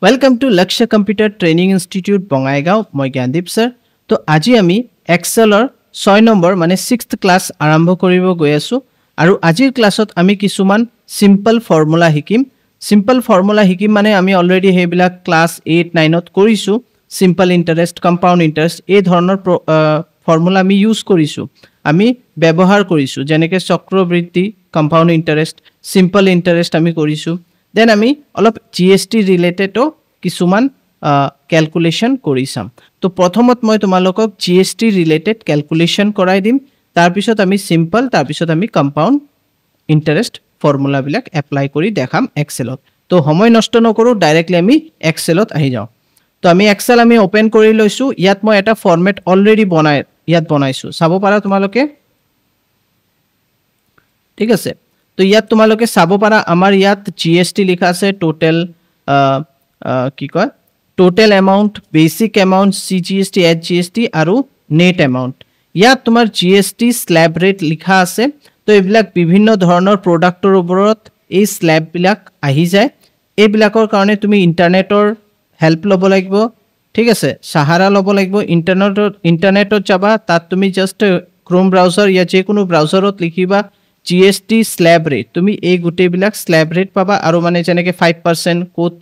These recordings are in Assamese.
Welcome to Lakshya Computer Training Institute Bongaigaon মই জ্ঞানদীপ sir তো আজি আমি এক্সেলৰ 6 নম্বৰ মানে 6th ক্লাস আৰম্ভ কৰিব গৈ আছো আৰু আজিৰ ক্লাছত আমি কিছুমান সিম্পল ফৰ্মুলা শিকিম মানে আমি অলৰেডি হেবিলাক ক্লাস 8 9 ত কৰিছো সিম্পল ইন্টাৰেস্ট কম্পাউন্ড ইন্টাৰেস্ট এই ধৰণৰ ফৰ্মুলা আমি ইউজ কৰিছো আমি ব্যৱহাৰ কৰিছো যেনেকৈ চক্ৰবৃদ্ধি কম্পাউন্ড ইন্টাৰেস্ট সিম্পল ইন্টাৰেস্ট আমি কৰিছো Then আমি অলপ GST related to কিছুমান calculation কৰি চাম তো প্ৰথমত মই তোমালোকক GST related calculation কৰাই দিম তাৰ পিছত আমি simple তাৰ পিছত আমি compound interest formula বিলাক apply কৰি দেখাম এক্সেলত তো সময় নষ্ট নকৰো ডাইৰেক্টলি আমি এক্সেলত আহি যাও তো আমি এক্সেল আমি ওপেন কৰি লৈছো ইয়াত মই এটা ফৰমেট অলৰেডি বনাইছো চাব পাৰা তোমালোকে ঠিক আছে तो ইয়াত তোমালোকে চাব পাৰা আমাৰ ইয়াত GST লিখা আছে টোটাল কি কয় total amount basic amount CGST HGST আৰু নেট এমাউন্ট ইয়াত তোমাৰ GST স্ল্যাব ৰেট লিখা আছে তো এইবিলাক বিভিন্ন ধৰণৰ প্ৰডাক্টৰ ওপৰত এই স্ল্যাব বিলাক আহি যায় এইবিলাকৰ কাৰণে তুমি ইন্টাৰনেটৰ হেল্প ল'ব লাগিব ঠিক আছে সাহাৰা ল'ব লাগিব ইন্টাৰনেটত যাবা তাত তুমি জাস্ট ক্ৰোম ব্ৰাউজাৰ या যে কোনো ব্ৰাউজাৰত লিখিবা GST slab rate তুমি এই গুটে বিলাক slab rate পাবা আৰু মানে যেনেকৈ 5% কোড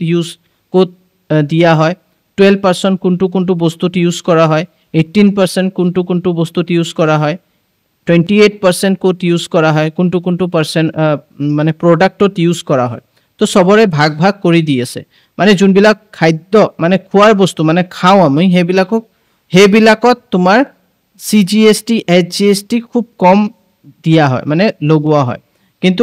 দিয়া হয় 12% কোনটো বস্তুত ইউজ কৰা হয় 18% কোনটো বস্তুত ইউজ কৰা হয় 28% কোড ইউজ কৰা হয় কোনটো পাৰ্সেন্ট মানে প্ৰডাক্টত ইউজ কৰা হয় তো সবৰে ভাগ কৰি দি আছে মানে যোনবিলাক খাদ্য মানে খোৱাৰ বস্তু মানে খাও আমি হেবিলাকত তোমাৰ CGST HGST খুব কম দিয়া হয় মানে লগোৱা হয় কিন্তু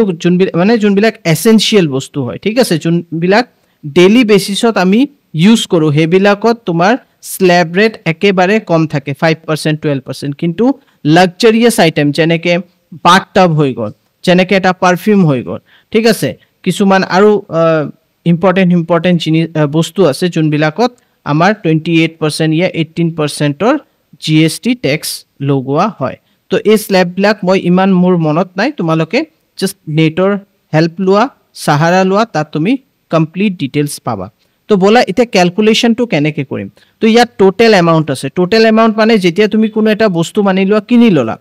যোনবিলাক এসেনশিয়াল বস্তু হয় ঠিক আছে যোনবিলাক ডেইলি বেসিছত আমি ইউজ কৰো হেবিলাকত তোমাৰ স্ল্যাব ৰেট একেবাৰে কম থাকে 5% 12% কিন্তু লাক্সাৰিয়াস আইটেম যেনেকৈ বাথটাব হৈ গল যেনেকৈ এটা পাৰফিউম হৈ গল ঠিক আছে কিছুমান আৰু ইম্পৰ্টেন্ট বস্তু আছে যোনবিলাকত আমাৰ 28% या 18%ৰ GST ট্যাক্স লগোৱা হয় তো এই স্ল্যাব বিলাক মই ইমান মোৰ মনত নাই তোমালোকে জাস্ট নেটৰ হেল্প লোৱা সাহাৰা লোৱা তাত তুমি কমপ্লিট ডিটেইলস পাবা তো বলা এটা ক্যালকুলেশনটো কেনেকৈ কৰিম তো ইয়াত টোটাল এমাউন্ট আছে টোটাল এমাউন্ট মানে যেতিয়া তুমি কোনো এটা বস্তু মানি লোৱা কিনি ললা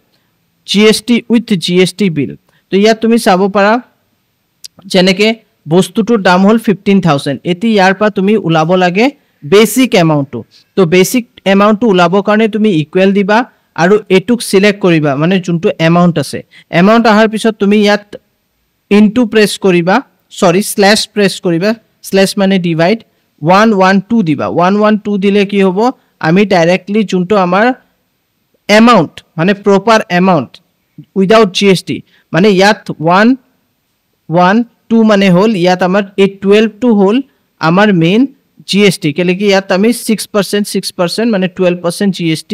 GST উইথ GST বিল তো ইয়াত তুমি চাব পাৰা যেনেকৈ বস্তুটোৰ দাম হল 15000 এতি ইয়াৰ পৰা তুমি উলাব লাগে বেসিক এমাউন্টটো তো বেসিক এমাউন্টটো উলাব কাৰণে তুমি ইকুৱেল দিবা আৰু এটুক সিলেক্ট কৰিবা মানে যোনটো এমাউন্ট আছে এমাউন্ট আহাৰ পিছত তুমি ইয়াত ইনটু প্ৰেছ কৰিবা সৰি স্ল্যাশ প্ৰেছ কৰিবা স্ল্যাশ মানে ডিভাইড 112 দিবা 112 দিলে কি হ'ব আমি ডাইৰেক্টলি যোনটো আমাৰ এমাউন্ট মানে প্ৰপাৰ এমাউন্ট উইদাউট GST মানে ইয়াত 112 মানে হল ইয়াত আমাৰ 12 টো হল আমাৰ মেইন GST কেলে কি ইয়াত আমি 6% মানে 12% GST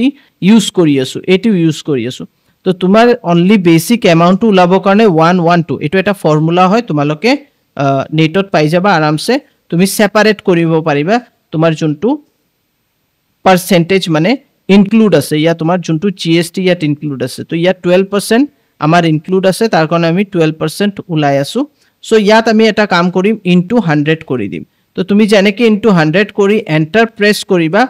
ইউজ কৰি আছো এটো ইউজ কৰি আছো তো তোমাৰ অনলি বেসিক এমাউন্ট টো উলাব কাৰণে 112 এটো এটা ফৰ্মুলা হয় তোমালোকে নেটত পাই যাবা আৰামছে তুমি সেপাৰেট কৰিব পাৰিবা তোমাৰ যোনটো পাৰ্সেন্টেজ মানে ইনক্লুড আছে ইয়া তোমাৰ যোনটো GST ইয়াত ইনক্লুড আছে তো ইয়াত 12% আমাৰ ইনক্লুড আছে তাৰ কাৰণে আমি 12% উলাই আছো সো ইয়াত আমি এটা কাম কৰিম ইনটু 100 কৰি দিম তো তুমি যেনেকৈ ইনটু 100 কৰি এন্টাৰ প্ৰেছ কৰিবা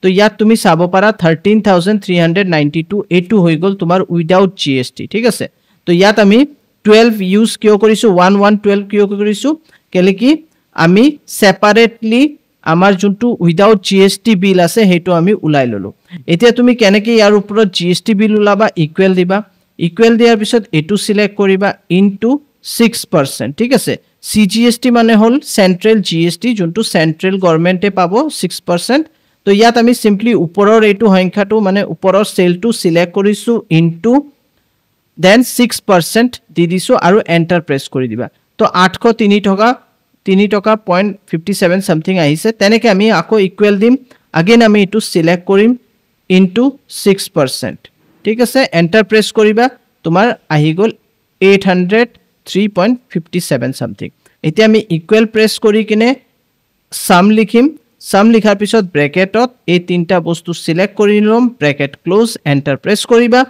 তো ইয়াত তুমি চাব পাৰা 13392 এটো হৈ গল তোমাৰ উইদাউট GST ঠিক আছে তো ইয়াত আমি 12 ইউজ কিয় কৰিছো 1112 কিয় কৰিছো কেলে কি আমি সেপাৰেটলি আমাৰ যোনটো উইদাউট GST বিল আছে হেটো আমি উলাই ললো এতিয়া তুমি কেনেকৈ ইয়াৰ ওপৰত GST বিল উলাবা ইকুৱেল দিবা ইকুৱেল দিয়াৰ পিছত এটো সিলেক্ট কৰিবা ইনটু 6% ঠিক আছে CGST মানে হল সেন্ট্রাল GST যোনটো সেন্ট্রাল গভর্নমেন্টে পাব 6% তো ইয়াত আমি সিম্পলি উপৰৰ এটো সংখ্যাটো মানে উপৰৰ সেলটো সিলেক্ট কৰিছো ইনটু দেন 6% দি দিছো আৰু এন্টাৰ প্ৰেছ কৰি দিবা তো 803 টকা 0.57 সামথিং আহিছে তেনেকৈ আমি আকৌ ইকুৱেল দিম अगेन আমি এটো সিলেক্ট কৰিম ইনটু 6% ঠিক আছে এন্টাৰ প্ৰেছ কৰিবা তোমাৰ আহি গল 803.57 সামথিং এতিয়া আমি ইকুৱেল প্ৰেছ কৰি কিনে সাম লিখিম সাম লিখাৰ পিছত ব্ৰেকেটত এই তিনটা বস্তু সিলেক্ট কৰি লম ব্ৰেকেট ক্লোজ এন্টাৰ প্ৰেছ কৰিবা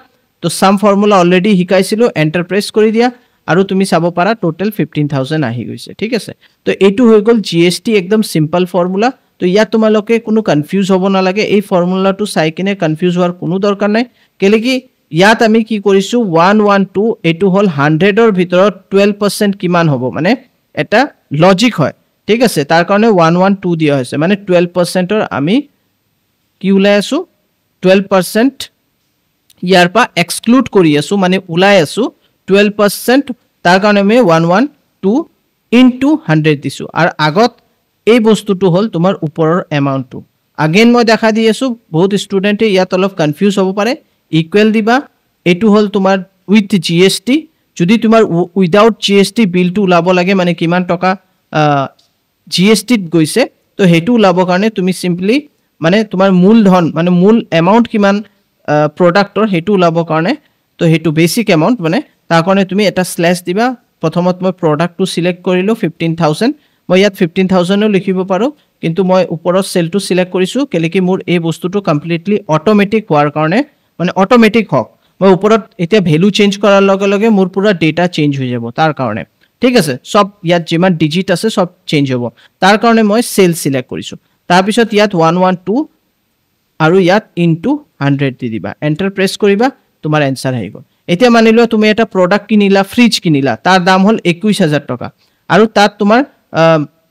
তো সাম ফৰ্মুলা অলৰেডি শিকাইছিলো এন্টাৰ প্ৰেছ কৰি দিয়া আৰু তুমি চাব পাৰা টোটেল 15000 আহি গৈছে ঠিক আছে তো এইটো হৈ গল জিএসটি একদম সিম্পল ফৰ্মুলা তো ইয়াত তোমালোকে কোনো কনফিউজ হ'ব নালাগে এই ফৰ্মুলাটো চাই কিনে কনফিউজ হোৱাৰ কোনো দৰকাৰ নাই কেলে কি ইয়াত আমি কি কৰিছো 112 এটো হল 100 ৰ ভিতৰত 12% কিমান হ'ব মানে এটা লজিক হয় ঠিক আছে তাৰ কাৰণে 112 দিয়া হৈছে মানে 12% ৰ আমি কি উলাই আছো 12% ইয়াৰ পা এক্সক্লুড কৰি আছো মানে উলাই আছো 12% তাৰ কাৰণে আমি 112 into 100 দিছো আৰু আগত এই বস্তুটো হল তোমাৰ ওপৰৰ এমাউন্টটো अगेन মই দেখা দি আছো বহুত ষ্টুডেন্টে ইয়াত অলপ কনফিউজ হ'ব পাৰে ইকুৱেল দিবা এটো হল তোমাৰ উইথ জিএসটি যদি তোমাৰ উইদাউট জিএসটি বিলটো উলাব লাগে মানে কিমান টকা জিএসটি ত গৈছে তো হেতু উলাব কাৰণে তুমি সিম্পলি মানে তোমাৰ মূলধন মানে মূল এমাউন্ট কিমান প্ৰডাক্টৰ হেতু উলাব কাৰণে তো হেতু বেসিক এমাউন্ট মানে তাৰ কাৰণে তুমি এটা স্ল্যাশ দিবা প্ৰথমত মই প্ৰডাক্টটো সিলেক্ট কৰিলো 15000 মই ইয়াত 15000 ও লিখিব পাৰো কিন্তু মই ওপৰৰ সেলটো সিলেক্ট কৰিছো কেলে কি মোৰ এই বস্তুটো কমপ্লিটলি অটোমেটিক হোৱাৰ কাৰণে মানে অটোমেটিক হক মই ওপৰত এতিয়া ভ্যালু চেঞ্জ কৰাৰ লগে লগে মোৰ পুৰা ডেটা চেঞ্জ হৈ যাব তাৰ কাৰণে ঠিক আছে সব ইয়াত যিমান ডিজিট আছে সব চেঞ্জ হ'ব তাৰ কাৰণে মই সেল সিলেক্ট কৰিছো তাৰ পিছত ইয়াত 112 আৰু ইয়াত ইনটু 100 দি দিবা এন্টাৰ প্ৰেছ কৰিবা তোমাৰ आंसर আহি গল এতিয়া মানিলো তুমি এটা প্ৰডাক্ট কিনিলা ফ্ৰিজ কিনিলা তাৰ দাম হল 21000 টকা আৰু তাত তোমাৰ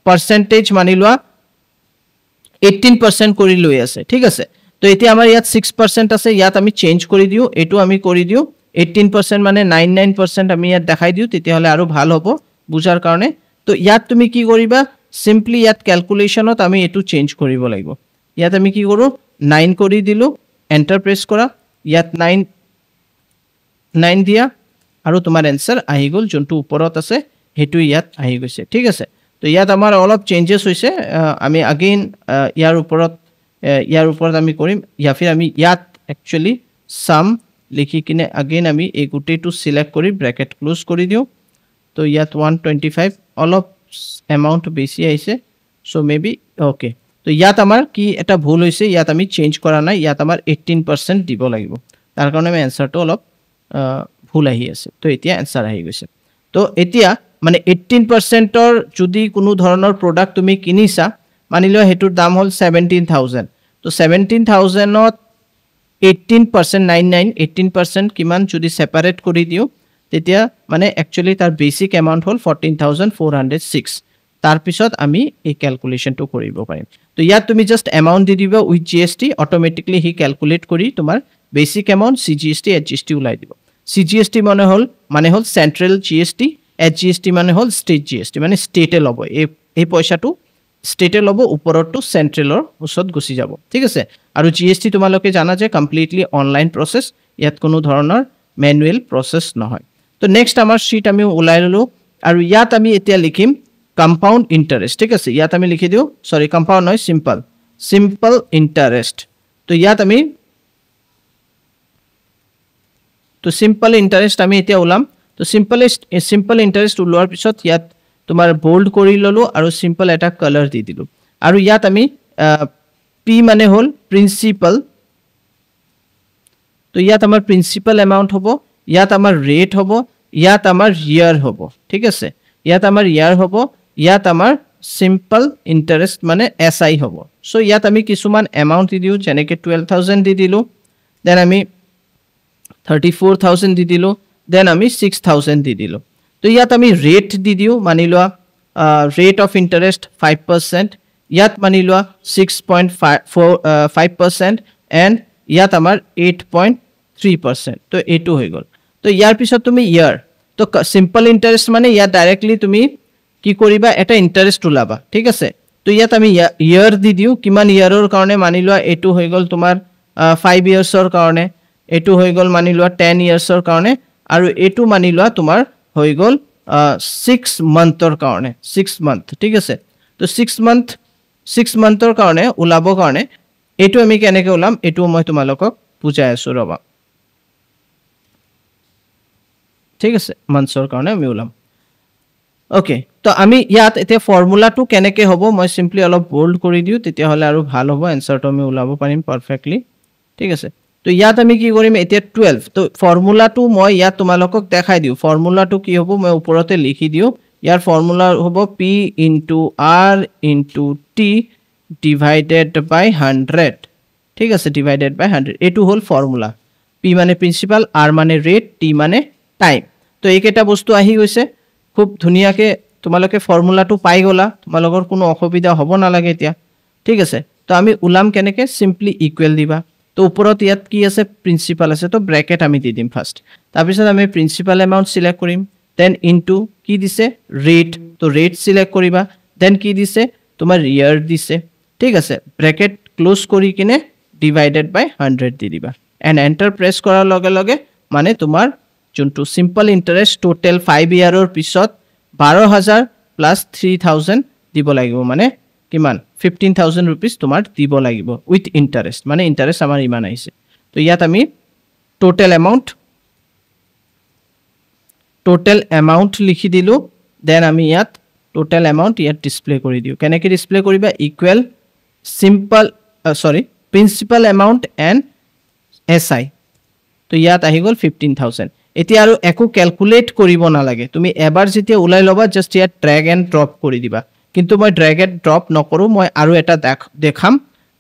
পাৰ্সেন্টেজ মানিলো 18% কৰি লৈ আছে ঠিক আছে তো এতিয়া আমাৰ ইয়াত 6% আছে ইয়াত আমি চেঞ্জ কৰি দিও এটো আমি কৰি দিও 18% মানে 99% আমি ইয়াত দেখাই দিও তেতিয়া হলে আৰু ভাল হ'ব বুজাৰ কাৰণে তো ইয়াত তুমি কি কৰিবা সিম্পলি ইয়াত ক্যালকুলেশনত আমি এটো চেঞ্জ কৰিব লাগিব ইয়াত আমি কি কৰো 9 কৰি দিলো এন্টাৰ প্ৰেছ কৰা ইয়াত 9 দিয়া আৰু তোমাৰ आंसर আহি গল যোনটো ওপৰত আছে হেতু ইয়াত আহি গৈছে ঠিক আছে তো ইয়াত আমাৰ অলপ চেঞ্জেস হৈছে আমি अगेन ইয়াৰ ওপৰত আমি কৰিম या फिर আমি ইয়াত একচুয়ালি সাম লিখি কিনে अगेन আমি এই গুটেটো সিলেক্ট কৰি ব্ৰ্যাকেট ক্লোজ কৰি দিও তো ইয়াত 125 অলপ এমাউন্ট বেছি আহিছে সো মেবি ওকে তো ইয়াত আমাৰ কি এটা ভুল হৈছে ইয়াত আমি চেঞ্জ কৰা নাই ইয়াত আমাৰ 18% দিব লাগিব তাৰ কাৰণে আমি आंसरটো অলপ ভুল আহি আছে তো এতিয়া आंसर আহি গৈছে তো এতিয়া মানে 18% ৰ যদি কোনো ধৰণৰ প্ৰডাক্ট তুমি কিনিছা মানিলো হেতুৰ দাম হল 17000 তো 17000 ত 18% 18% কিমান যদি সেপাৰেট কৰি দিও তেতিয়া মানে একচুয়ালি তাৰ বেসিক এমাউন্ট হল 14406 তাৰ পিছত আমি এই ক্যালকুলেশনটো কৰিব পাৰিম তো ইয়াত তুমি জাস্ট এমাউন্ট দি দিবা with GST automatically he calculate কৰি তোমাৰ বেসিক এমাউন্ট সিজিএসটি এচজিএসটি উলাই দিব সিজিএসটি মানে হল সেন্ট্রাল জিএসটি एचजीएसटी माने होल स्टेट जीएसटी माने स्टेटे लব এই পয়সাটো স্টেটে লব উপৰটো সেন্ট্ৰেলৰ ওচৰত গুছি যাব ঠিক আছে আৰু জিএসটি তোমালোকে জানা যে কমপ্লিটলি অনলাইন প্ৰসেস ইয়াত কোনো ধৰণৰ ম্যানুয়াল প্ৰসেস নহয় তো নেক্সট আমাৰ শীট আমি উলাই ললো আৰু ইয়াত আমি এতিয়া লিখিম কম্পাউন্ড ইন্টারেস্ট ঠিক আছে ইয়াত আমি লিখি দিও সরি কম্পাউন্ড নহয় সিম্পল ইন্টারেস্ট তো ইয়াত আমি তো সিম্পল ইন্টারেস্ট আমি এতিয়া উলাম তো সিম্পল ইন্টারেস্ট উলোৱাৰ পিছত ইয়াত তোমাৰ বোল্ড কৰি ললো আৰু সিম্পল এটা কালাৰ দি দিলো আৰু ইয়াত আমি পি মানে হল প্ৰিন্সিপাল তো ইয়াত আমাৰ প্ৰিন্সিপাল এমাউন্ট হ'ব ইয়াত আমাৰ ৰেট হ'ব ইয়াত আমাৰ ইয়াৰ হ'ব ঠিক আছে ইয়াত আমাৰ ইয়াৰ হ'ব ইয়াত আমাৰ সিম্পল ইন্টারেস্ট মানে এসআই হ'ব সো ইয়াত আমি কিছুমান এমাউন্ট দি দিও যেনেকে 12000 দি দিলো দেন আমি 34000 দি দিলো देन আমি 6000 দি দিলো তো ইয়াত আমি রেট দি দিও মানিলো রেট অফ ইন্টারেস্ট 5% ইয়াত মানিলো 6.5% এন্ড ইয়াত আমাৰ 8.3% তো এটো হৈ গল তো ইয়াৰ পিছত তুমি ইয়াৰ তো সিম্পল ইন্টাৰেস্ট মানে ইয়াত ডাইৰেক্টলি তুমি কি কৰিবা এটা ইন্টাৰেস্ট উলাবা ঠিক আছে তো ইয়াত আমি ইয়াৰ দি দিও কিমান ইয়াৰৰ কাৰণে মানিলো এটো হৈ গল তোমাৰ 5 ইয়াৰ্ছৰ কাৰণে এটো হৈ গল মানিলো 10 ইয়াৰ্ছৰ কাৰণে আৰু এটো মানিলো তোমাৰ হৈ গল 6 মান্থৰ কাৰণে 6 মান্থ ঠিক আছে তো 6 মান্থৰ কাৰণে উলাব কাৰণে এটো আমি কেনেকৈ উলাম এটো মই তোমালোকক বুজাই আছো ৰবা ঠিক আছে মান্থৰ কাৰণে আমি উলাম ওকে তো আমি ইয়াত এতিয়া ফৰ্মুলাটো কেনেকৈ হ'ব মই সিম্পলি অলপ বোল্ড কৰি দিও তেতিয়া হলে আৰু ভাল হ'ব आंसरটো আমি উলাব পাৰিম পাৰফেক্টলি ঠিক আছে তো ইয়াত আমি কি কৰিম এতিয়া 12 তো ফৰ্মুলাটো মই ইয়াত তোমালোকক দেখাই দিও ফৰ্মুলাটো কি হ'ব মই ওপৰতে লিখি দিও ইয়াৰ ফৰ্মুলা হ'ব p r t divided by 100 ঠিক আছে divided by 100 এটো হল ফৰ্মুলা p মানে প্ৰিন্সিপাল r মানে ৰেট t মানে টাইম তো এইকেটা বস্তু আহি গৈছে খুব ধুনিয়াকে তোমালোকে ফৰ্মুলাটো পাই গলা তোমালোকৰ কোনো অসুবিধা হ'ব না লাগে এতিয়া ঠিক আছে তো আমি উলাম কেনেকে সিম্পলি ইকুৱেল দিবা তো ওপৰত ইয়াত কি আছে প্ৰিন্সিপাল আছে তো ব্ৰ্যাকেট আমি দি দিম ফাৰ্স্ট তাৰ পিছত আমি প্ৰিন্সিপাল এমাউন্ট সিলেক্ট কৰিম দেন ইনটু কি দিছে ৰেট তো ৰেট সিলেক্ট কৰিবা দেন কি দিছে তোমাৰ ইয়াৰ দিছে ঠিক আছে ব্ৰ্যাকেট ক্লোজ কৰি কিনে ডিভাইডেড বাই 100 দি দিবা এন্ড এন্টাৰ প্ৰেছ কৰাৰ লগে লগে মানে তোমাৰ যোনটো সিম্পল ইন্টাৰেষ্ট টোটাল 5 ইয়াৰৰ পিছত 12000 প্লাস 3000 দিব লাগিব মানে কিমান 15000 रुपीस তোমাৰ দিব লাগিব উইথ ইন্টাৰেস্ট মানে ইন্টাৰেস্ট আমাৰ ইমান আহিছে তো ইয়াত আমি টোটাল এমাউন্ট লিখি দিলো দেন আমি ইয়াত টোটাল এমাউন্ট ইয়াত ডিসপ্লে কৰি দিও কেনেকৈ ডিসপ্লে কৰিবা equal simple principal amount and SI তো ইয়াত আহি গল 15000 এতিয়া আৰু একো ক্যালকুলেট কৰিব না লাগে তুমি এবাৰ যেতিয়া উলাই লবা জাস্ট ইয়াত ড্ৰ্যাগ এন্ড ড্ৰপ কৰি দিবা কিন্তু মই ড্ৰ্যাগ এন্ড ড্ৰপ নকৰো মই আৰু এটা দেখাম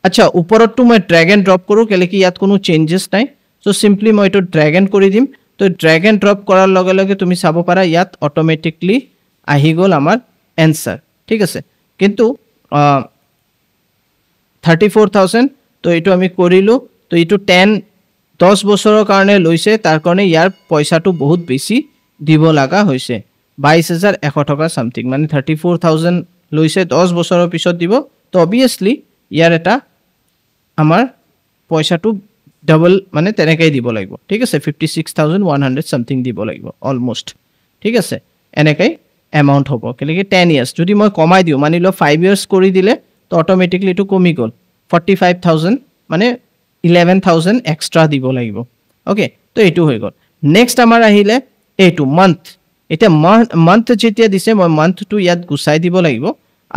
আচ্ছা ওপৰটো মই ড্ৰ্যাগ এন্ড ড্ৰপ কৰো কেলে কি ইয়াত কোনো চেঞ্জেস নাই সো সিম্পলি মই এটো ড্র্যাগ এন্ড কৰি দিম তো ড্ৰ্যাগ এন্ড ড্ৰপ কৰাৰ লগে লগে তুমি চাব পাৰা ইয়াত অটোমেটিকলি আহি গল আমাৰ आंसर ঠিক আছে কিন্তু 34000 তো এটো আমি কৰিলো তো এটো 10 বছৰৰ কাৰণে লৈছে তাৰ কাৰণে ইয়াৰ পইচাটো বহুত বেছি দিব লাগা হৈছে 22100 টকা সামথিং মানে 34000 লৈছে 10 বছৰৰ পিছত দিব তো অবিয়াসলি ইয়াৰ এটা আমাৰ পইচাটো ডাবল মানে তেনেকৈ দিব লাগিব ঠিক আছে 56100 সামথিং দিব লাগিব অলমোস্ট ঠিক আছে এনেকৈ এমাউন্ট হ'ব কেলে কি 10 ইয়ার্স যদি মই কমাই দিও মানি লো 5 ইয়ার্স কৰি দিলে তো অটোমেটিকলি এটো কমি গল 45000 মানে 11000 এক্সট্ৰা দিব লাগিব ওকে তো এটো হৈ গল নেক্সট আমাৰ আহিলে এটো মান্থ এটা মান্থ যেতিয়া দিছে মই মান্থটো ইয়াত গুছাই দিব লাগিব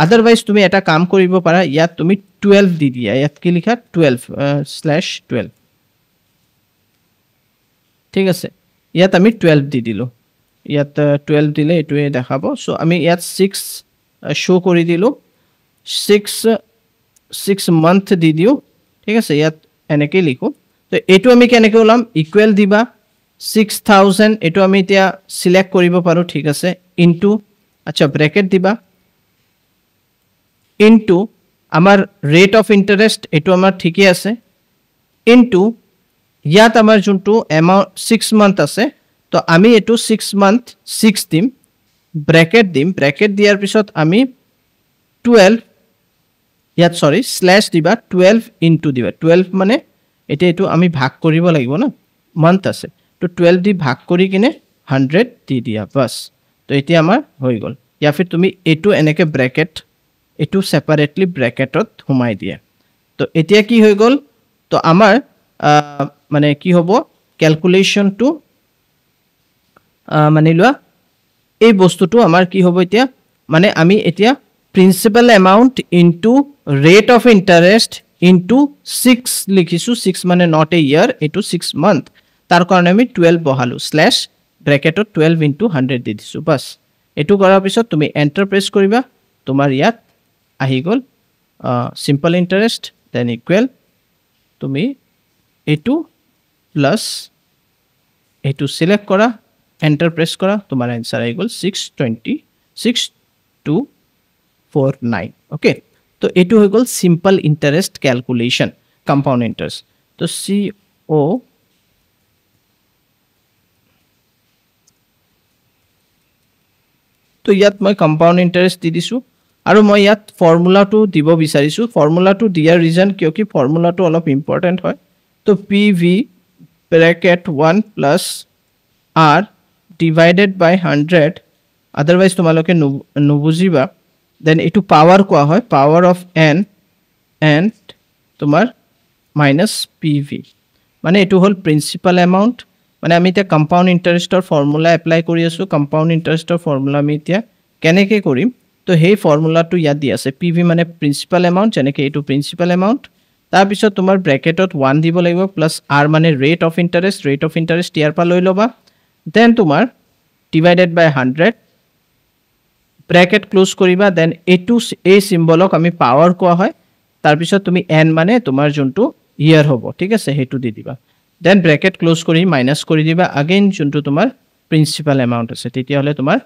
আদারওয়াইজ তুমি এটা কাম কৰিব পাৰা ইয়াত তুমি 12 দি দিয়া ইয়াত কি লিখা 12/12 ঠিক আছে ইয়াত আমি 12 দি দিলো ইয়াত 12 দিলে এটোৱে দেখাব সো আমি ইয়াত 6 শো কৰি দিলো 6 মান্থ দি দিও ঠিক আছে ইয়াত এনেকৈ লিখো তো এটো আমি কেনেকৈ ওলাম ইকুৱেল দিবা 6000 এটো আমি এতিয়া সিলেক্ট কৰিব পাৰো ঠিক আছে ইনটু আচ্ছা ব্ৰ্যাকেট দিবা ইনটু আমাৰ ৰেট অফ ইন্টাৰেস্ট এটো আমাৰ ঠিকই আছে ইনটু ইয়াত আমাৰ যোনটো এমাউন্ট 6 মান্থ আছে তো আমি এটো 6 মান্থ 6 দিম ব্র্যাকেট দিয়াৰ পিছত আমি 12 ইয়াত সরি স্ল্যাশ দিবা 12 ইনটু দিবা 12 মানে এটা এটো আমি ভাগ কৰিব লাগিব না মান্থ আছে তো 12 দি ভাগ কৰি কিনে 100 দি দিয়া বাস তো এতিয়া আমাৰ হৈ গল ইয়া ফিৰ তুমি এটো এনেকে ব্ৰ্যাকেট এটো সেপাৰেটলি ব্ৰ্যাকেটত হুমাই দিয়া তো এতিয়া কি হৈ গল তো আমাৰ মানে কি হ'ব ক্যালকুলেশন টু মানে লোৱা এই বস্তুটো আমাৰ কি হ'ব এতিয়া মানে আমি এতিয়া principal amount into rate of interest into 6 লিখিছো 6 মানে নট এ ইয়াৰ এটো 6 মান্থ তাৰ কাৰণে আমি 12 বহালো স্ল্যাশ ব্ৰ্যাকেটত 12 ইনটু 100 দি দিছো বাস এটো কৰাৰ পিছত তুমি এন্টাৰ প্ৰেছ কৰিবা তোমাৰ ইয়াত আহি গল সিম্পল ইন্টাৰেস্ট দেন ইকুৱেল তুমি এটো প্লাস এটো সিলেক্ট কৰা এন্টার প্রেস করা তোমার आंसर আই গল 626249 ওকে তো এটো হৈ গল simple interest calculation compound interest তো CO তো ইয়াত মই কম্পাউন্ড ইন্টারেস্ট দি দিছো আৰু মই ইয়াত ফৰ্মুলাটো দিব বিচাৰিছো ফৰ্মুলাটো দিয়াৰ ৰিজন কিয় কি ফৰ্মুলাটো অলপ ইম্পৰ্টেন্ট হয় তো PV bracket 1 plus R divided by 100 otherwise তোমালোকে নুবুজিবা then এটো পাওয়ার কোৱা হয় power of n and তোমাৰ minus PV মানে এটো হল প্ৰিন্সিপাল এমাউন্ট মানে আমি এতিয়া কম্পাউন্ড ইন্টাৰেস্টৰ ফৰ্মুলা এপ্লাই কৰি আছো কম্পাউন্ড ইন্টাৰেস্টৰ ফৰ্মুলা আমি এতিয়া কেনেকৈ কৰিম তো হেই ফৰ্মুলাটো ইয়াত দি আছে PV মানে প্ৰিন্সিপাল এমাউন্ট যেনেকৈ এটো প্ৰিন্সিপাল এমাউন্ট তাৰ পিছত তোমাৰ ব্ৰেকেটত 1 দিব লাগিব প্লাস r মানে ৰেট অফ ইন্টাৰেস্ট ইয়াৰ পৰা লৈ লবা দেন তোমাৰ ডিভাইডেড বাই 100 ব্ৰেকেট ক্লোজ কৰিবা দেন এই সিম্বলক আমি পাৱাৰ কোৱা হয় তাৰ পিছত তুমি n মানে তোমাৰ যোনটো ইয়াৰ হ'ব ঠিক আছে হেতু দি দিবা দেন ব্ৰেকেট ক্লোজ কৰি মাইনাস কৰি দিবা अगेन যোনটো তোমাৰ প্ৰিন্সিপাল এমাউন্ট আছে তেতিয়া হলে তোমাৰ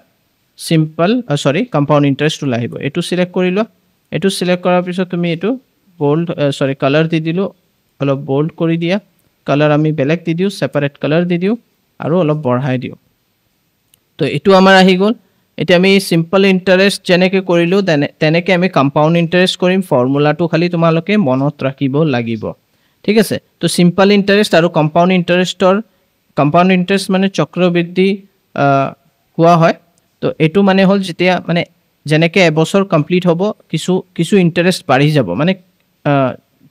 সিম্পল কম্পাউন্ড ইন্টাৰেস্ট ওলাহিব এটো সিলেক্ট কৰিলো এটো সিলেক্ট কৰাৰ পিছত তুমি এটো bold color দি দিলো অলপ bold কৰি দিয়া color আমি বেলেগ দি দিও সেপাৰেট color দি দিও আৰু অলপ বঢ়াই দিও তো এটো আমাৰ আহি গল এতিয়া আমি সিম্পল ইন্টাৰেস্ট যেনেকে কৰিলো তেনেকে আমি কম্পাউন্ড ইন্টাৰেস্ট কৰিম ফৰ্মুলাটো খালি তোমালোকে মনত ৰাখিব লাগিব ঠিক আছে তো সিম্পল ইন্টাৰেস্ট আৰু কম্পাউন্ড ইন্টাৰেস্ট মানে চক্ৰবৃদ্ধি কোৱা হয় তো এটো মানে হল যেতিয়া মানে যেনেকে এবছৰ কমপ্লিট হ'ব কিছু ইন্টাৰেস্ট বাঢ়ি যাব মানে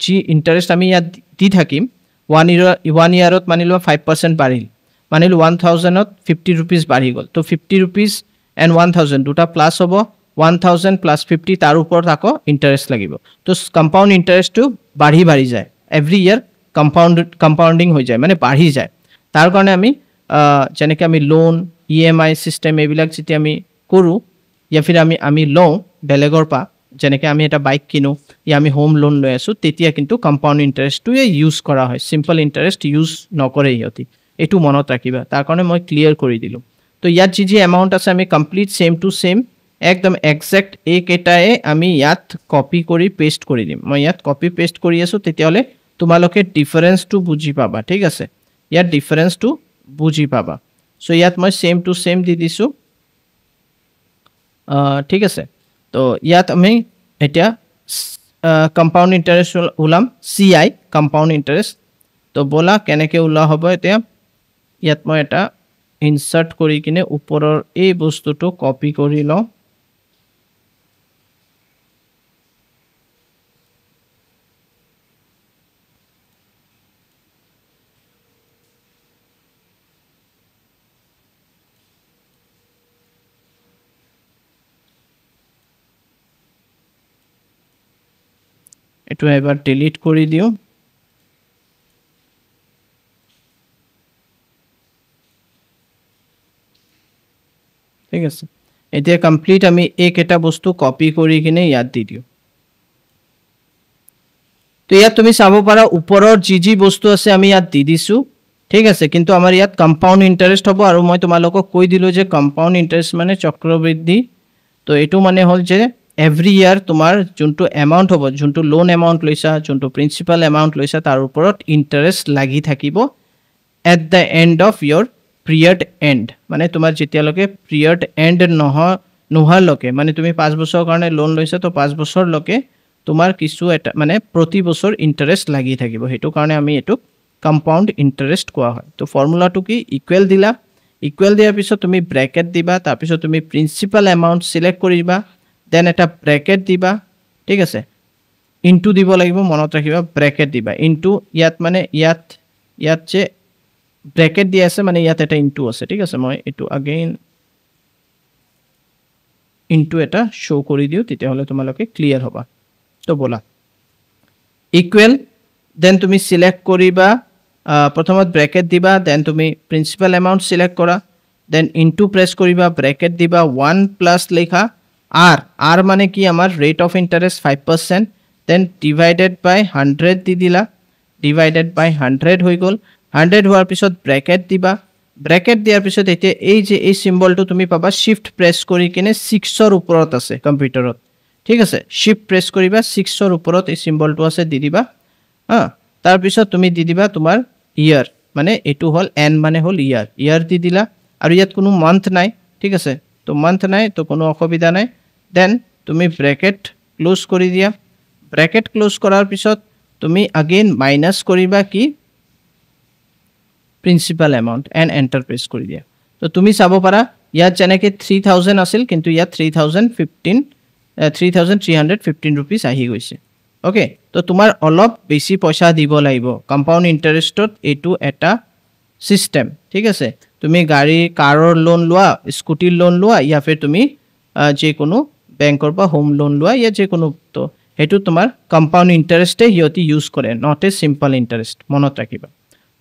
জি ইন্টাৰেস্ট আমি ইয়াত দি থাকিম 1 ইয়াৰত মানিলো 5% বাঢ়িল মানিলো 1000 ত 50 रुपीस বাঢ়ি গল তো 50 रुपीस and 1000 দুটা প্লাস হ'ব 1000 plus 50 তাৰ ওপৰত আকৌ ইন্টাৰেস্ট লাগিব তো কম্পাউন্ড ইন্টাৰেস্টটো বাঢ়ি যায় এভৰি ইয়াৰ কম্পাউন্ডিং হৈ যায় মানে বাঢ়ি যায় তাৰ কাৰণে আমি যেনেকৈ আমি লোন ইএমআই সিস্টেম এইবিলাক যেতিয়া আমি কৰো या फिर আমি লওঁ বেলেগৰ পা যেনেকৈ আমি এটা বাইক কিনো या আমি হোম লোন লৈ আছো তেতিয়া কিন্তু কম্পাউন্ড ইন্টারেস্টটো ইউজ কৰা হয় সিম্পল ইন্টাৰেস্ট ইউজ নকৰে ইহতি এটো মনত ৰাখিবা তাৰ কাৰণে মই ক্লিয়াৰ কৰি দিলো তো ইয়াত যি এমাউন্ট আছে আমি কমপ্লিট সেম টু সেম একদম এক্সাক্ট একেটাই আমি ইয়াত কপি কৰি পেস্ট কৰি দিম মই ইয়াত কপি পেস্ট কৰি আছো তেতিয়া হলে তোমালোকে ডিফাৰেন্সটো বুজি পাবা ঠিক আছে ইয়াত ডিফাৰেন্সটো বুজি পাবা সো ইয়াত মই সেম টু সেম দি দিছো ঠিক আছে তো ইয়াত আমি এটা কম্পাউন্ড ইন্টারেস্ট উলাম সিআই কম্পাউন্ড ইন্টারেস্ট তো বলা কেনেকে উলা হ'ব এটা ইয়াত মই এটা ইনসার্ট কৰি কিনে ওপৰৰ এই বস্তুটো কপি কৰি লওঁ এটো এবাৰ ডিলিট কৰি দিও ঠিক আছে এতিয়া কমপ্লিট আমি একটা বস্তু কপি কৰি কিনে ইয়াত দি দিও তো ইয়াত তুমি চাব পাৰা ওপৰৰ জি বস্তু আছে আমি ইয়াত দি দিছো ঠিক আছে কিন্তু আমাৰ ইয়াত কম্পাউন্ড ইন্টাৰেস্ট হ'ব আৰু মই তোমালোকক কৈ দিলো যে কম্পাউন্ড ইন্টাৰেস্ট মানে চক্ৰবৃদ্ধি তো এটো মানে হল যে এভৰি ইয়াৰ তোমাৰ যোনটো এমাউন্ট হ'ব যোনটো লোন এমাউন্ট লৈছা যোনটো প্ৰিন্সিপাল এমাউন্ট লৈছা তাৰ ওপৰত ইন্টাৰেস্ট লাগি থাকিব at the end of your period end মানে তোমাৰ যেতিয়ালৈকে পিৰিয়ড এন্ড নোহাৰ লকে মানে তুমি 5 বছৰৰ কাৰণে লোন লৈছা তো 5 বছৰ লকে তোমাৰ কিছু এটা মানে প্ৰতি বছৰ ইন্টাৰেস্ট লাগি থাকিব হেতু কাৰণে আমি এটো কম্পাউন্ড ইন্টাৰেস্ট কোৱা হয় তো ফৰ্মুলাটো কি ইকুৱেল দিলা ইকুৱেল দিয়াৰ পিছত তুমি ব্ৰেকেট দিবা তাৰ পিছত তুমি প্ৰিন্সিপাল এমাউন্ট সিলেক্ট কৰিবা দেন এটা ব্ৰেকেট দিবা ঠিক আছে ইনটু দিব লাগিব মনত ৰাখিবা ব্ৰেকেট দিবা ইনটু ইয়াত মানে ইয়াত যে ব্ৰেকেট দিয়া আছে মানে ইয়াত এটা ইনটু আছে ঠিক আছে মই এটো अगेन ইনটু এটা শো কৰি দিও তেতিয়া হলে তোমালোকে ক্লিয়াৰ হ'ব তো বলা ইকুৱেল দেন তুমি সিলেক্ট কৰিবা প্ৰথমত ব্ৰেকেট দিবা দেন তুমি প্ৰিন্সিপাল এমাউন্ট সিলেক্ট কৰা দেন ইনটু প্ৰেছ কৰিবা ব্ৰেকেট দিবা 1 প্লাস লেখা r মানে কি আমাৰ rate of interest 5% then divided by 100 দি দিলা ডিভাইডেড বাই 100 হৈ গল 100 হোৱাৰ পিছত ব্ৰেকেট দিবা ব্ৰেকেট দিয়াৰ পিছত এতিয়া এই সিম্বলটো তুমি পাবা শিফট প্ৰেছ কৰি কিনে 6 ৰ ওপৰত আছে কম্পিউটাৰত ঠিক আছে শিফট প্ৰেছ কৰিবা 6 ৰ ওপৰত এই সিম্বলটো আছে দি দিবা তাৰ পিছত তুমি দি দিবা তোমাৰ ইয়াৰ মানে এটো হল n মানে হল ইয়াৰ দি দিলা আৰু ইয়াত কোনো মান্থ নাই ঠিক আছে তো মান্থ নাই তো কোনো অসুবিধা নাই দেন তুমি ব্ৰেকেট ক্লোজ কৰি দিয়া ব্ৰেকেট ক্লোজ কৰাৰ পিছত তুমি अगेन মাইনাস কৰিবা কি principal amount and enter press কৰি দিয়া তো তুমি চাব পাৰা ইয়াত যেনেকৈ 3000 আছিল কিন্তু ইয়াত 3315 रुपीस আহি গৈছে ওকে তো তোমাৰ অলপ বেছি পইচা দিব লাগিব কম্পাউন্ড ইন্টাৰেস্টত এটো এটা সিস্টেম ঠিক আছে তুমি গাড়ী কাৰৰ লোন লোৱা স্কুটিৰ লোন লোৱা या फिर তুমি যে কোনো বেংকৰ পৰা হোম লোন লোৱা या যে কোনো তো হেতু তোমাৰ কম্পাউণ্ড ইণ্টাৰেষ্টে সিহঁতি ইউজ কৰে, নট এ চিম্পল ইণ্টাৰেষ্ট, মনত ৰাখিবা।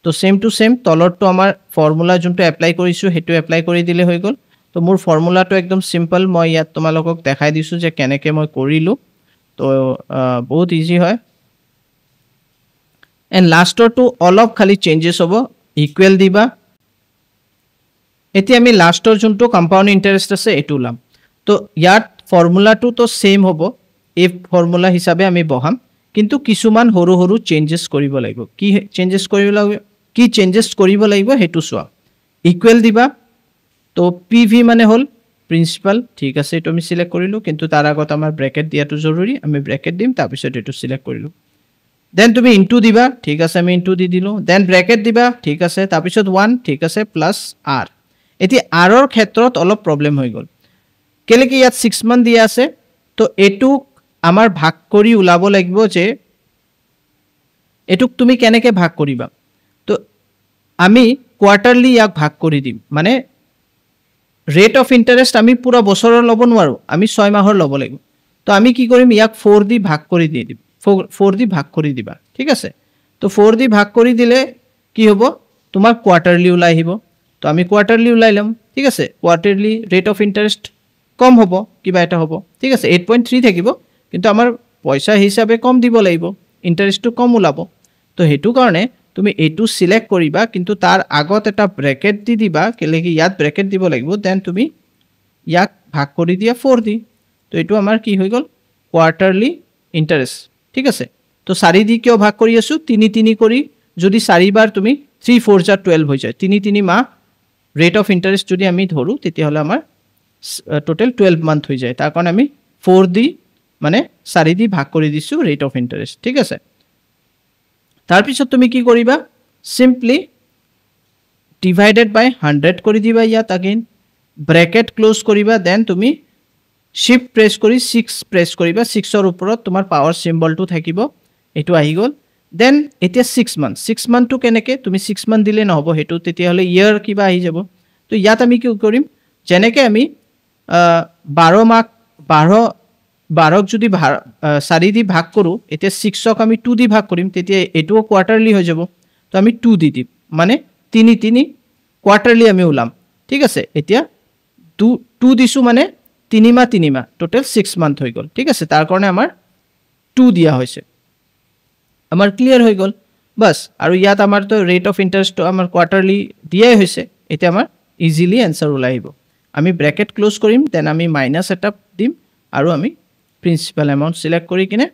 তো সেম টু সেম তলৰটো আমাৰ ফৰ্মুলা যোনটো এপ্লাই কৰিছোঁ সেইটো এপ্লাই কৰি দিলে হৈ গ'ল। তো মোৰ ফৰ্মুলাটো একদম চিম্পল, মই ইয়াত তোমালোকক দেখাই দিছোঁ যে কেনেকৈ মই কৰিলোঁ। তো বহুত ইজি হয়। এণ্ড লাষ্টৰটো অলপ খালি চেঞ্জেছ হ'ব, ইকুৱেল দিবা। এতিয়া আমি লাষ্টৰ যোনটো কম্পাউণ্ড ইণ্টাৰেষ্ট আছে এইটো ওলাম। তো ইয়াত ফৰ্মুলাটো তো সেম হ'ব, এই ফৰ্মুলা হিচাপে আমি বহাম, কিন্তু কিছুমান সৰু সৰু চেঞ্জেছ কৰিব লাগিব। কি চেঞ্জেছ কৰিব লাগিব সেইটো চোৱা। ইকুৱেল দিবা। তো পি ভি মানে হ'ল প্ৰিন্সিপাল, ঠিক আছে, এইটো আমি চিলেক্ট কৰিলোঁ, কিন্তু তাৰ আগত আমাৰ ব্ৰেকেট দিয়াটো জৰুৰী, আমি ব্ৰেকেট দিম, তাৰপিছত এইটো চিলেক্ট কৰিলোঁ। দেন তুমি ইনটু দিবা, ঠিক আছে, আমি ইনটু দি দিলোঁ। দেন ব্ৰেকেট দিবা, ঠিক আছে, তাৰপিছত 1, ঠিক আছে, প্লাছ আৰ। এতিয়া আৰৰ ক্ষেত্ৰত অলপ প্ৰব্লেম হৈ গ'ল, কেলৈ কি ইয়াত 6 মান দিয়া আছে। তো এইটোক আমাৰ ভাগ কৰি ওলাব লাগিব যে এইটোক তুমি কেনেকৈ ভাগ কৰিবা। তো আমি কোৱাৰ্টাৰলি ইয়াক ভাগ কৰি দিম, মানে ৰেট অফ ইণ্টাৰেষ্ট আমি পুৰা বছৰৰ ল'ব নোৱাৰোঁ, আমি 6 মাহৰ ল'ব লাগিব। তো আমি কি কৰিম, ইয়াক 4 দি ভাগ কৰি দি দিম, 4 দি ভাগ কৰি দিবা, ঠিক আছে। তো 4 দি ভাগ কৰি দিলে কি হ'ব, তোমাৰ কোৱাৰ্টাৰলি ওলাই আহিব। তো আমি কোৱাৰ্টাৰলি ওলাই ল'ম, ঠিক আছে। কোৱাৰ্টাৰলি ৰেট অফ ইণ্টাৰেষ্ট কম হ'ব, কিবা এটা হ'ব, ঠিক আছে, 8.3 থাকিব, কিন্তু আমাৰ পইচা হিচাপে কম দিব লাগিব, ইণ্টাৰেষ্টটো কম ওলাব। তো সেইটো কাৰণে তুমি এইটো চিলেক্ট কৰিবা, কিন্তু তাৰ আগত এটা ব্ৰেকেট দি দিবা, কেলৈ কি ইয়াত ব্ৰেকেট দিব লাগিব। দেন তুমি ইয়াক ভাগ কৰি দিয়া 4 দি। তো এইটো আমাৰ কি হৈ গ'ল, কোৱাৰ্টাৰলি ইণ্টাৰেষ্ট, ঠিক আছে। তো 4 দি কিয় ভাগ কৰি আছোঁ, 3 কৰি, যদি 4 বাৰ তুমি 3 4 যা 12 হৈ যায়, 3 মাহ ৰেট অফ ইণ্টাৰেষ্ট যদি আমি ধৰোঁ, তেতিয়াহ'লে আমাৰ টোটেল 12 মান্থ হৈ যায়। তাৰ কাৰণে আমি 4 দি মানে 4 দি ভাগ কৰি দিছোঁ ৰেট অফ ইণ্টাৰেষ্ট, ঠিক আছে। তাৰপিছত তুমি কি কৰিবা, চিম্পলি ডিভাইডেড বাই 100 কৰি দিবা, ইয়াত আগেইন ব্ৰেকেট ক্লোজ কৰিবা। দেন তুমি শিফ্ট প্ৰেছ কৰি 6 প্ৰেছ কৰিবা, 6ৰ ওপৰত তোমাৰ পাৱাৰ চিম্বলটো থাকিব, এইটো আহি গ'ল। দেন এতিয়া 6 মান্থটো কেনেকৈ, তুমি 6 মান্থ দিলে নহ'ব, সেইটো তেতিয়াহ'লে ইয়াৰ কিবা আহি যাব। তো ইয়াত আমি কি কৰিম, যেনেকৈ আমি 12ক যদি 4 দি ভাগ কৰোঁ, এতিয়া 6ক আমি 2 দি ভাগ কৰিম, তেতিয়া এইটোও কোৱাৰ্টাৰলি হৈ যাব। তো আমি 2 দি দিম, মানে 3 কোৱাৰ্টাৰলি আমি ওলাম, ঠিক আছে। এতিয়া 2 দিছোঁ, মানে 3 মাহ টোটেল 6 মান্থ হৈ গ'ল, ঠিক আছে। তাৰ কাৰণে আমাৰ 2 দিয়া হৈছে, আমাৰ ক্লিয়াৰ হৈ গ'ল বাছ। আৰু ইয়াত আমাৰতো ৰেট অফ ইণ্টাৰেষ্টটো আমাৰ কোৱাৰ্টাৰলি দিয়াই হৈছে, এতিয়া আমাৰ ইজিলি এনচাৰ ওলাই আহিব। আমি ব্ৰেকেট ক্লোজ কৰিম, দেন আমি মাইনাছ এটা দিম, আৰু আমি প্ৰিন্সিপাল এমাউণ্ট চিলেক্ট কৰি কিনে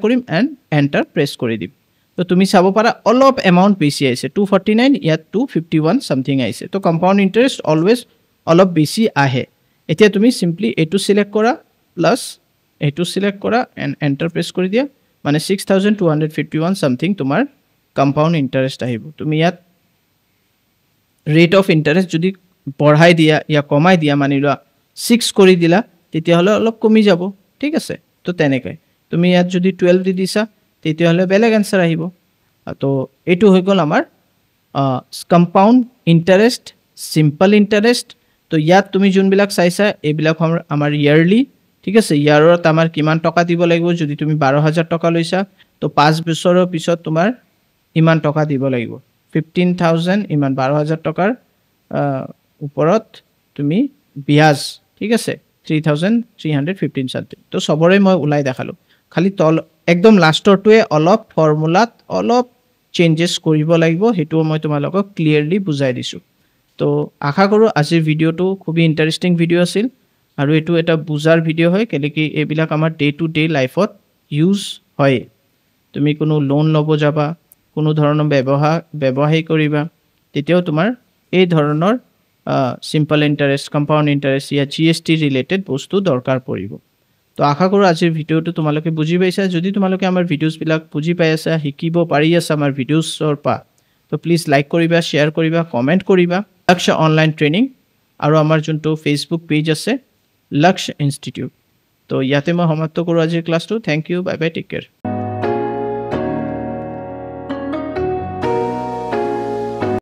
কৰিম, এণ্ড এণ্টাৰ প্ৰেছ কৰি দিম। তো তুমি চাব পাৰা অলপ এমাউণ্ট বেছি আহিছে, 249, ইয়াত 251 ছামথিং আহিছে। তো কম্পাউণ্ড ইণ্টাৰেষ্ট অলৱেজ অলপ বেছি আহে। এতিয়া তুমি চিম্পলি এইটো চিলেক্ট কৰা, প্লাছ এইটো চিলেক্ট কৰা, এণ্ড এণ্টাৰ প্ৰেছ কৰি দিয়া, মানে 6251 ছামথিং তোমাৰ কম্পাউণ্ড ইণ্টাৰেষ্ট আহিব। তুমি ইয়াত ৰেট অফ ইণ্টাৰেষ্ট যদি বঢ়াই দিয়া या কমাই দিয়া, মানি লোৱা 6 কৰি দিলা, তেতিয়াহ'লে অলপ কমি যাব, ঠিক আছে। তো তেনেকৈ তুমি ইয়াত যদি 12 দি দিছা, তেতিয়াহ'লে বেলেগ এনচাৰ আহিব। তো এইটো হৈ গ'ল আমাৰ কম্পাউণ্ড ইণ্টাৰেষ্ট, চিম্পল ইণ্টাৰেষ্ট। তো ইয়াত তুমি যোনবিলাক চাইছা, এইবিলাক আমাৰ ইয়াৰলি, ঠিক আছে। ইয়াৰত আমাৰ কিমান টকা দিব লাগিব, যদি তুমি 12,000 টকা লৈছা, তো 5 বছৰৰ পিছত তোমাৰ ইমান টকা দিব লাগিব, 15,000 ইমান 12,000 টকাৰ ওপৰত তুমি বিয়াজ, ঠিক আছে, 3,315 ছামথিং। তো চবৰে মই ওলাই দেখালোঁ, খালি একদম লাষ্টৰটোৱে অলপ ফৰ্মুলাত অলপ চেঞ্জেছ কৰিব লাগিব, সেইটোও মই তোমালোকক ক্লিয়াৰলি বুজাই দিছোঁ। তো আশা কৰোঁ আজিৰ ভিডিঅ'টো খুবেই ইণ্টাৰেষ্টিং ভিডিঅ' আছিল, আৰু এইটো এটা বুজাৰ ভিডিঅ' হয়, কেলৈ কি এইবিলাক আমাৰ ডে টু ডে লাইফত ইউজ হয়। তুমি কোনো লোন ল'ব যাবা, কোনো ধৰণৰ ব্যৱসায় কৰিবা, তেতিয়াও তোমাৰ এই ধৰণৰ চিম্পল ইণ্টাৰেষ্ট, কম্পাউণ্ড ইণ্টাৰেষ্ট या GST ৰিলেটেড বস্তু দৰকাৰ পৰিব। তো আশা কৰোঁ আজিৰ ভিডিঅ'টো তোমালোকে বুজি পাইছা। যদি তোমালোকে আমাৰ ভিডিঅ'ছবিলাক বুজি পাই আছা, শিকিব পাৰি আছা আমাৰ ভিডিঅ'ছৰ পৰা, তো প্লিজ লাইক কৰিবা, শ্বেয়াৰ কৰিবা, কমেণ্ট কৰিবা। লক্ষ্য অনলাইন ট্ৰেইনিং, আৰু আমাৰ যোনটো ফেচবুক পেজ আছে লক্ষ্য ইনষ্টিটিউট। তো ইয়াতে মই সমাপ্ত কৰোঁ আজিৰ ক্লাছটো। Thank you, bye bye, take care.